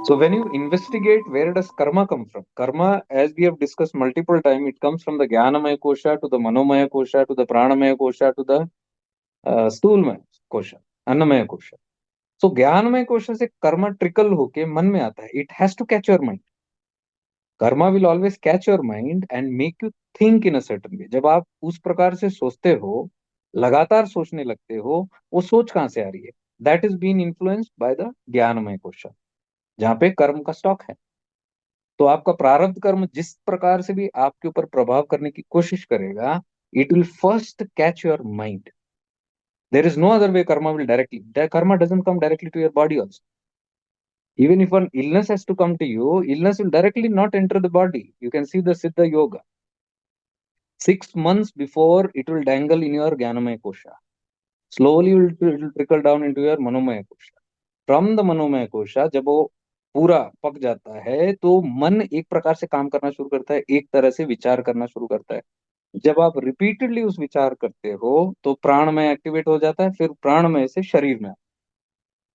So when you investigate, where does karma come from? Karma, as we have discussed multiple times, it comes from the Jnanamaya Kosha to the Manomaya Kosha to the Pranamaya Kosha to the Stulmaya Kosha, Annamaya Kosha. So Jnanamaya Kosha से Karma trickle होके मन में आता है. It has to catch your mind. Karma will always catch your mind and make you think in a certain way. जब आप उस प्रकार से सोचते हो, लगातार सोचने लगते हो, वो सोच कहाँ से आ रही है? That is being influenced by the ज्ञानमय कोश, जहाँ पे कर्म का स्टॉक है. तो आपका प्रारब्ध कर्म जिस प्रकार से भी आपके ऊपर प्रभाव करने की कोशिश करेगा, it will first catch your mind. There is no other way. Karma doesn't come directly to your body also. Even if an illness has to come to you, illness will directly not enter the body. You can see the Siddha Yoga. 6 months before, it will dangle in your Jnanamaya Kosha. Slowly it will trickle down into your Manomaya Kosha. From the Manomaya Kosha, जब वो पूरा पक जाता है तो मन एक प्रकार से काम करना शुरू करता है, एक तरह से विचार करना शुरू करता है. जब आप रिपीटेडली उस विचार करते हो तो प्राणमय एक्टिवेट हो जाता है, फिर प्राणमय से शरीर में.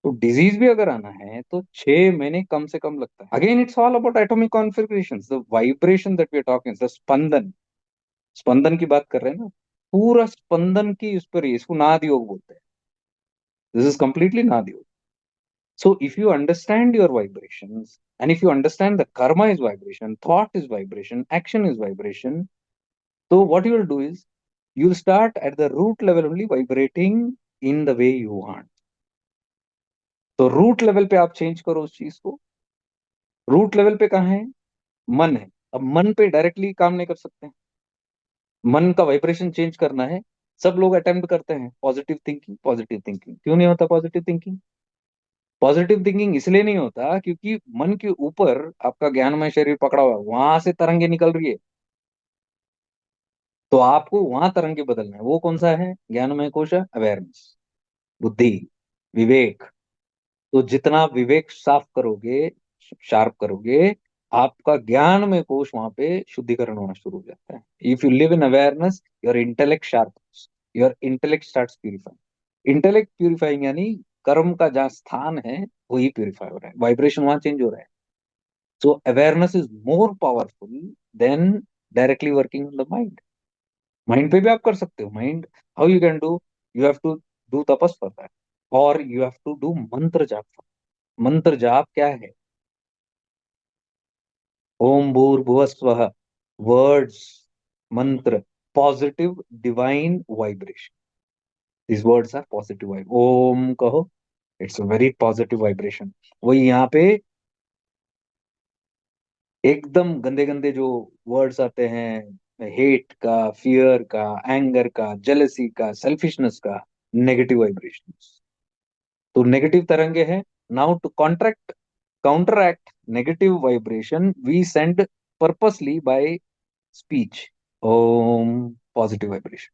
तो डिजीज भी अगर आना है तो 6 महीने कम से कम लगता है. Again it's all about atomic configuration, the vibration that we are talking, the spandan. स्पंदन की बात कर रहे हैं ना, पूरा स्पंदन की उस पर, इसको नाद योग बोलते हैं. This is completely Nada Yoga. So if you understand your vibrations and if you understand the karma is vibration, thought is vibration, action is vibration, तो what you will do is you will start at the root level only vibrating in the way you want. तो root level पे आप change करो उस चीज को. Root level पे कहाँ है? मन है. अब मन पे डायरेक्टली काम नहीं कर सकते हैं. मन का वाइब्रेशन चेंज करना है. सब लोग अटेम्प्ट करते हैं पॉजिटिव थिंकिंग, पॉजिटिव थिंकिंग. क्यों नहीं होता पॉजिटिव थिंकिंग? पॉजिटिव थिंकिंग इसलिए नहीं होता क्योंकि मन के ऊपर आपका ज्ञानमय शरीर पकड़ा हुआ है, वहां से तरंगे निकल रही है. तो आपको वहां तरंगे बदलना है. वो कौन सा है? ज्ञानमय कोश, अवेयरनेस, बुद्धि, विवेक. तो जितना विवेक साफ करोगे, शार्प करोगे, आपका ज्ञान में कोश वहां पे शुद्धिकरण होना शुरू हो जाता है. If you live in awareness, your intellect sharp, your intellect starts purifying. Intellect purifying यानी कर्म का जहाँ स्थान है वही प्यूरिफाई हो रहा है, वाइब्रेशन वहां चेंज हो रहा है. So awareness is more powerful than directly working on the mind. Mind पे भी आप कर सकते हो. Mind, how you can do? You have to do tapas for that, और you have to do mantra jaap. मंत्र जाप क्या है? ओम भूर्भुवः स्वः, words, mantra, positive divine vibration. This words are positive vibe. ओम कहो, it's a very positive vibration. वही यहाँ पे एकदम गंदे गंदे जो वर्ड्स आते हैं, हेट का, फियर का, एंगर का, जेलसी का, सेल्फिशनेस का, नेगेटिव वाइब्रेशन. तो नेगेटिव तरंगे हैं. Now to contract, counteract negative vibration, we send purposely by speech. Om, positive vibration.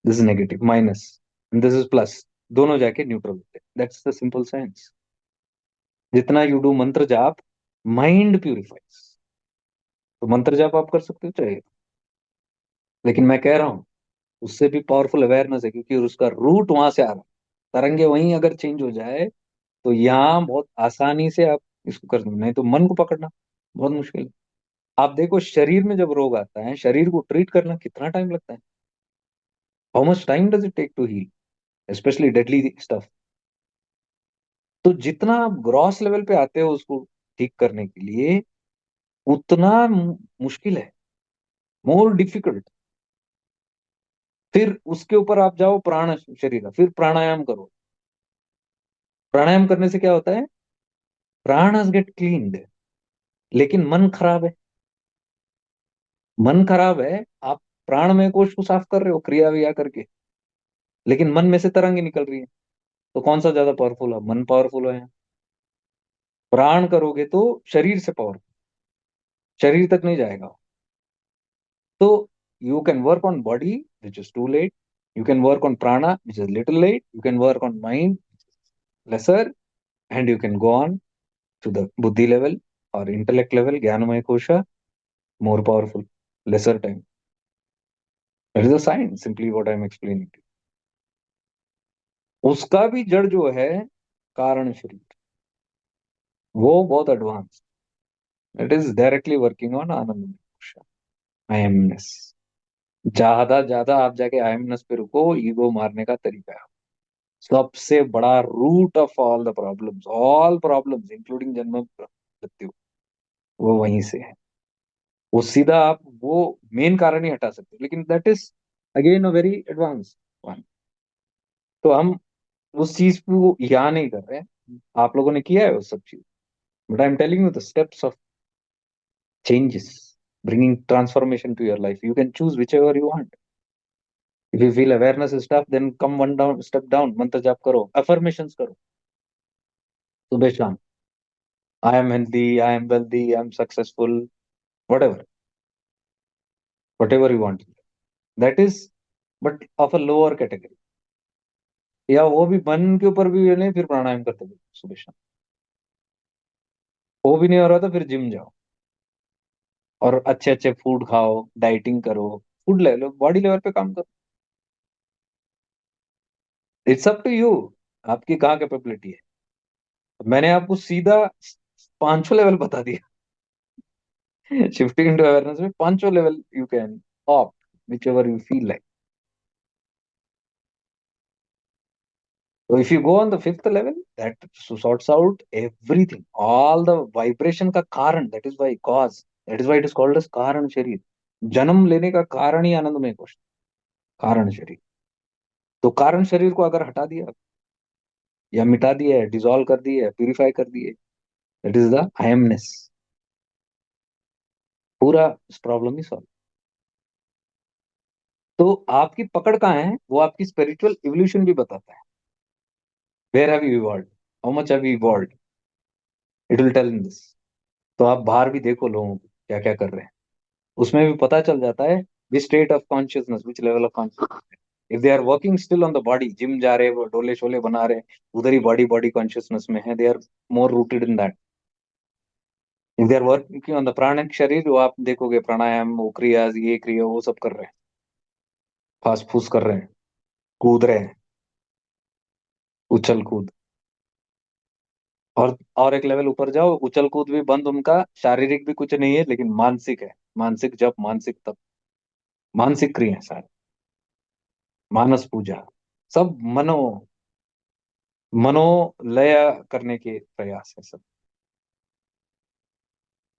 This is negative, minus, and this is plus. दोनों जाके न्यूट्रल होते हैं. That's the simple science. जितना you do mantra जाप, mind purifies. तो मंत्र जाप आप कर सकते हो चाहे, लेकिन मैं कह रहा हूं उससे भी पावरफुल अवेयरनेस है, क्योंकि उसका रूट वहां से आ रहा है. तरंगे वहीं अगर चेंज हो जाए तो यहाँ बहुत आसानी से आप इसको कर सकते. नहीं तो मन को पकड़ना बहुत मुश्किल है. आप देखो, शरीर में जब रोग आता है, शरीर को ट्रीट करना कितना टाइम लगता है? How much time does it take to heal, specially deadly stuff. तो जितना आप ग्रॉस लेवल पे आते हो उसको ठीक करने के लिए, उतना मुश्किल है, मोर डिफिकल्ट. फिर उसके ऊपर आप जाओ प्राण शरीर, फिर प्राणायाम करो. प्राणायाम करने से क्या होता है? प्राण गेट क्लीन्ड, लेकिन मन खराब है. मन खराब है, आप प्राण में कोश को साफ कर रहे हो क्रिया विया करके, लेकिन मन में से तरंगे निकल रही है. तो कौन सा ज्यादा पावरफुल है? मन पावरफुल है. प्राण करोगे तो शरीर से पावर, शरीर तक नहीं जाएगा. तो you can work on body which is too late, you can work on prana which is little late, you can work on mind lesser, and you can go on to the buddhi level और intellect level, jnanamaya kosha, more powerful, lesser time. It is a science, simply what I am explaining. उसका भी जड़ जो है कारण शरीर. वो बहुत advance, it is directly working on आनंद कोश, आईएमएस। ज्यादा ज्यादा आप जाके आईएमएस पे रुको, ईगो मारने का तरीका है। सबसे बड़ा root of all problems including जन्म मृत्यु, वो वहीं से है। वो सीधा आप वो मेन कारण ही हटा सकते हो, लेकिन that is again a very advance one. तो हम उस चीज को यहाँ नहीं कर रहे हैं, आप लोगों ने किया है वो सब चीज, but I am telling you the steps of changes, bringing transformation to your life. You can choose whichever you want. If you feel awareness is tough, then come one down step down, मंत्र जाप करो, affirmations करो सुबह शाम। I am healthy, I am wealthy, I am successful, whatever, whatever you want. That is, but of a lower category. या वो भी मन के ऊपर भी नहीं, फिर प्राणायाम करते हुए सुबह शाम। वो भी नहीं हो रहा तो फिर जिम जाओ और अच्छे अच्छे फूड खाओ, डाइटिंग करो, फूड ले लो, बॉडी लेवल पे काम करो। इट्स अप टू यू, आपकी कहाँ कैपेबिलिटी है। मैंने आपको सीधा पांचों लेवल बता दिया। शिफ्टिंग इनटू अवेयरनेस में पांचों level you can opt which ever you feel like. So if you go on the fifth level, that sorts out everything, all the vibration का कारण, that is why cause, that is why it is called as कारण शरीर। जन्म लेने का कारण ही आनंदमय कोश, कारण शरीर। तो कारण शरीर को अगर हटा दिया या मिटा दिया है, डिसॉल्व कर दिया है, प्यूरिफाई कर दिए, that is the I MNIST, पूरा प्रॉब्लम ही सॉल्व। तो आपकी पकड़ कहाँ है, वो आपकी स्पिरिचुअल इवोल्यूशन भी बताता है। Where have you evolve, how much have you evolve, it will tell in this. तो आप बाहर भी देखो लोगों को क्या क्या कर रहे हैं, उसमें भी पता चल जाता है which state of consciousness, which level of consciousness. If they are working still on the body, gym जा रहे हैं, वो डोले शोले बना रहे हैं, उधर ही बॉडी बॉडी कॉन्शियसनेस में है, they are more rooted in that. If they are working on the pranic sharir, वो आप देखोगे प्राणायाम, वो क्रियाज, ये क्रिया, वो सब कर रहे हैं, फास्ट फूस कर रहे हैं, कूद रहे हैं, उछल कूद। और एक लेवल ऊपर जाओ, उछल कूद भी बंद उनका, शारीरिक भी कुछ नहीं है, लेकिन मानसिक है। मानसिक जप, मानसिक तप, मानसिक क्रिया सारे, मानस पूजा, सब मनोलय करने के प्रयास है सब।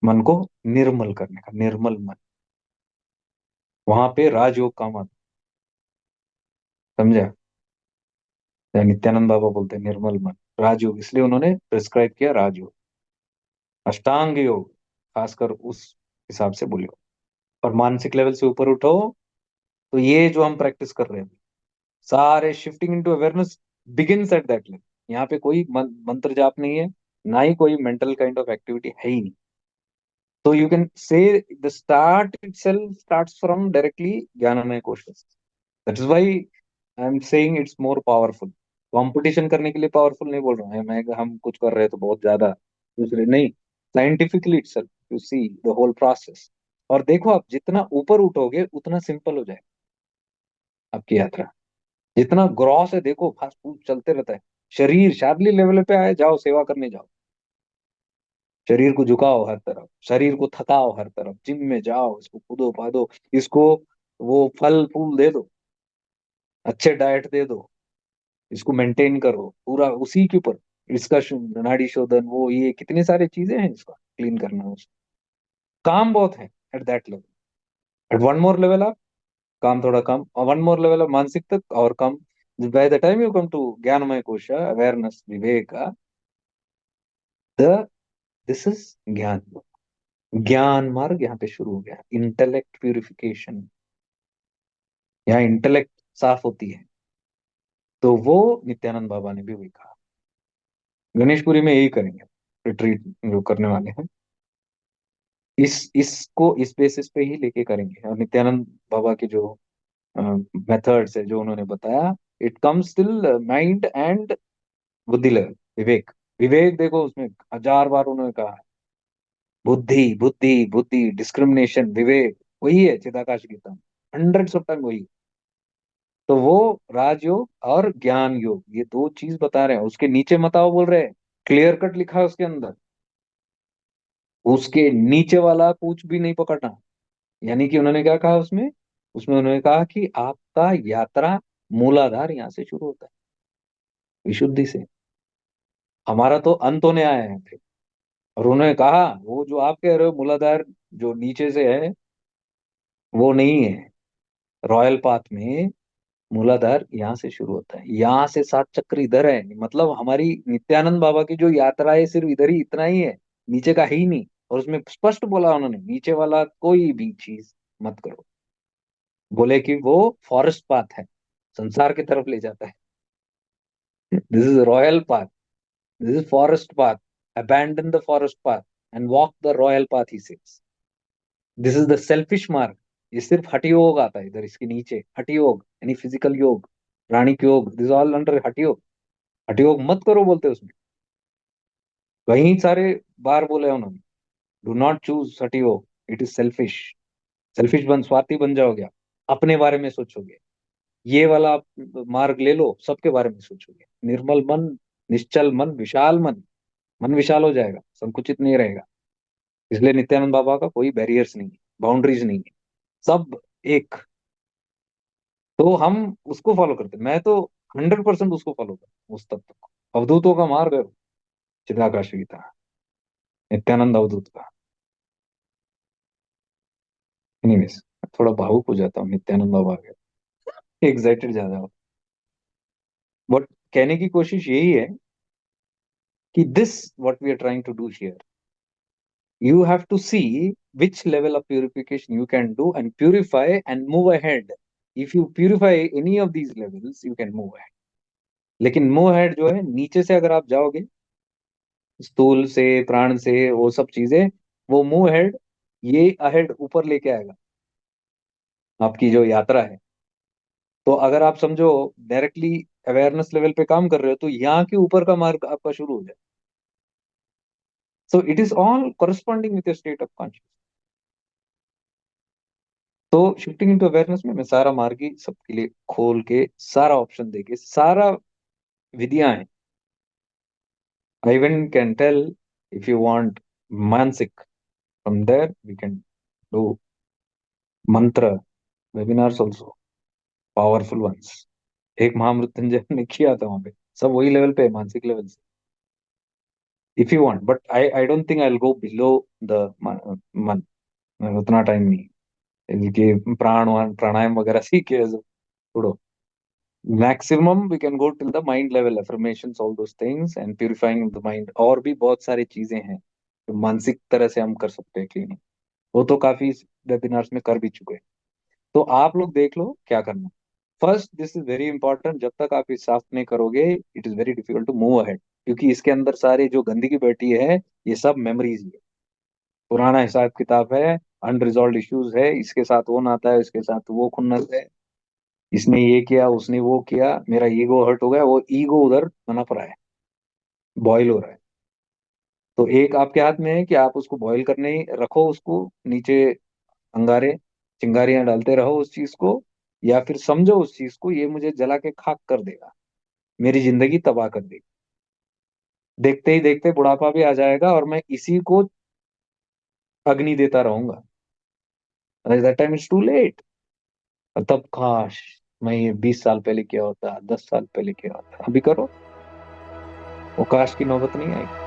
मन को निर्मल करने का, निर्मल मन, वहां पे राजयोग काम आता, समझा। या नित्यानंद बाबा बोलते हैं निर्मल मन, राजयोग, इसलिए उन्होंने प्रिस्क्राइब किया राजयोग, अष्टांग योग, खासकर उस हिसाब से बोलियो। और मानसिक लेवल से ऊपर उठो, तो ये जो हम प्रैक्टिस कर रहे हैं सारे, shifting into awareness begins at that level. यहाँ पे कोई मंत्र जाप नहीं है, ना ही कोई मेंटल काइंड ऑफ एक्टिविटी है ही नहीं। So you can say the start itself starts from directly Jnanamaya Koshas. That is why I'm saying it's more powerful. Competition करने के लिए पावरफुल नहीं बोल रहा हूँ मैं, हम कुछ कर रहे हैं तो बहुत ज्यादा दूसरे नहीं। Scientifically itself you see the whole process. और देखो, आप जितना ऊपर उठोगे उतना सिंपल हो जाए आपकी यात्रा। जितना ग्रॉस है, देखो फास्ट फूड चलते रहता है, शरीर शारीरिक लेवल पे आए, जाओ सेवा करने जाओ, शरीर को झुकाओ हर तरफ, शरीर को थकाओ हर तरफ, जिम में जाओ, इसको कूदो फादो, इसको वो फल फूल दे दो, अच्छे डाइट दे दो, इसको मेंटेन करो पूरा उसी के ऊपर। इसका नाड़ी शोधन, वो ये कितनी सारी चीजें हैं, इसका क्लीन करना, उसका काम बहुत है at that level. At one more level आप, काम थोड़ा कम, और वन मोर लेवल ऑफ मानसिक तक और कम। By the time you come to jnanamaya kosh, awareness, vivek, the this is gyan. ज्ञान मार्ग यहाँ पे शुरू हो गया, इंटेलेक्ट प्यूरिफिकेशन, यहाँ इंटेलेक्ट साफ होती है। तो वो नित्यानंद बाबा ने भी वही कहा। गणेशपुरी में यही करेंगे, रिट्रीट जो करने वाले हैं, इसको इस बेसिस पे ही लेके करेंगे। और नित्यानंद बाबा के जो मेथड्स है जो उन्होंने बताया, it comes till mind and बुद्धि लेवल, विवेक। विवेक देखो, उसमें 1000 बार उन्होंने कहा है, बुद्धि बुद्धि बुद्धि, डिस्क्रिमिनेशन, विवेक, वही है चिदाकाश गीता में, हंड्रेड्स ऑफ टाइम वही। तो वो राजयोग और ज्ञान योग, ये दो चीज बता रहे हैं, उसके नीचे मत आओ बोल रहे हैं, क्लियर कट लिखा है उसके अंदर। उसके नीचे वाला कुछ भी नहीं पकड़ना। यानी कि उन्होंने क्या कहा उसमें, उसमें उन्होंने कहा कि आपका यात्रा मूलाधार यहाँ से शुरू होता है, विशुद्धि से। हमारा तो अंत होने आया है थे। और उन्होंने कहा वो जो आप कह रहे हो मूलाधार जो नीचे से है, वो नहीं है। रॉयल पाथ में मूलाधार यहाँ से शुरू होता है, यहाँ से सात चक्र इधर है। मतलब हमारी नित्यानंद बाबा की जो यात्रा है सिर्फ इधर ही, इतना ही है, नीचे का है ही नहीं। और उसमें स्पष्ट बोला उन्होंने, नीचे वाला कोई भी चीज मत करो। बोले कि वो फॉरेस्ट पाथ है, संसार की तरफ ले जाता है। This is royal path, this is forest path. Abandon the forest path and walk the royal path, he says. This is the selfish मार्ग। ये सिर्फ हठ योग आता है इधर, इसके नीचे हठ योग यानी फिजिकल योग, प्राणिक योग, दिस ऑल अंडर हठ योग। हठ योग मत करो बोलते हैं उसमें, कई सारे बार बोले उन्होंने। डू नॉट चूज हठ योग, इट इज सेल्फिश। सेल्फिश बन, स्वार्थी बन जाओगे आप, अपने बारे में सोचोगे। ये वाला आप मार्ग ले लो, सबके बारे में सोचोगे। निर्मल मन, निश्चल मन, विशाल मन। मन विशाल हो जाएगा, संकुचित नहीं रहेगा। इसलिए नित्यानंद बाबा का कोई बैरियर्स नहीं है, बाउंड्रीज नहीं है, सब एक। तो हम उसको फॉलो करते हैं। मैं तो 100% उसको फॉलो करता हूँ, उस तत्व को। अवधूतों का मार्ग है वो, चिदाकाश गीता, नित्यानंद अवधूत का। एनीवेज, थोड़ा भावुक हो जाता हूँ नित्यानंद बाबा के, एक्साइटेड ज्यादा हो। बट कहने की कोशिश यही है कि this what we are trying to do here, you have to see which level of purification you can do and purify and move ahead. If you purify any of these levels, you can move ahead. लेकिन move ahead जो है, नीचे से अगर आप जाओगे, स्थूल से, प्राण से, वो सब चीजें, वो मूव अहेड, ये अहेड ऊपर लेके आएगा आपकी जो यात्रा है। तो अगर आप समझो डायरेक्टली अवेयरनेस लेवल पे काम कर रहे हो, तो यहाँ के ऊपर का मार्ग आपका शुरू हो जाए। So it is all corresponding with your state of consciousness. तो शिफ्टिंग इनटू अवेयरनेस में मैं सारा मार्गी सबके लिए खोल के, सारा ऑप्शन देके, सारा विधियां हैं। I even can tell, if you want mansik, from there we can do mantra webinars also, powerful ones. एक महामृत्युंजय ने किया था वहां पे, सब वही लेवल पे है, मानसिक लेवल से। If you want, but I don't think I will go below the मन। उतना टाइम नहीं है कि प्राणायाम वगैरह सीखे छोड़ो। Maximum we can go till the mind level, affirmations, all those things and purifying the mind. और भी बहुत सारी चीजें हैं जो मानसिक तरह से हम कर सकते हैं क्लीनिंग, वो तो काफी वेबिनार्स में कर भी चुके हैं। तो आप लोग देख लो क्या करना। First, this is very important, जब तक आप ये साफ नहीं करोगे, it is very difficult to move ahead. क्योंकि इसके अंदर सारी जो गंदगी बैठी है, ये सब मेमोरीज है, पुराना हिसाब किताब है, अनरिजॉल्व इश्यूज है, इसके साथ वो नाता है, इसके साथ वो खुन्नस है, इसने ये किया, उसने वो किया, मेरा ईगो हर्ट हो गया, वो ईगो उधर पनप रहा है, बॉईल हो रहा है। तो एक आपके हाथ में है कि आप उसको बॉईल करने ही रखो, उसको नीचे अंगारे, चिंगारियां डालते रहो उस चीज को, या फिर समझो उस चीज को, ये मुझे जला के खाक कर देगा, मेरी जिंदगी तबाह कर देगी। देखते ही देखते बुढ़ापा भी आ जाएगा और मैं इसी को अग्नि देता रहूंगा। That time is too late. और तब काश मैं ये 20 साल पहले किया होता, 10 साल पहले किया होता। अभी करो, वो काश की नौबत नहीं आएगी।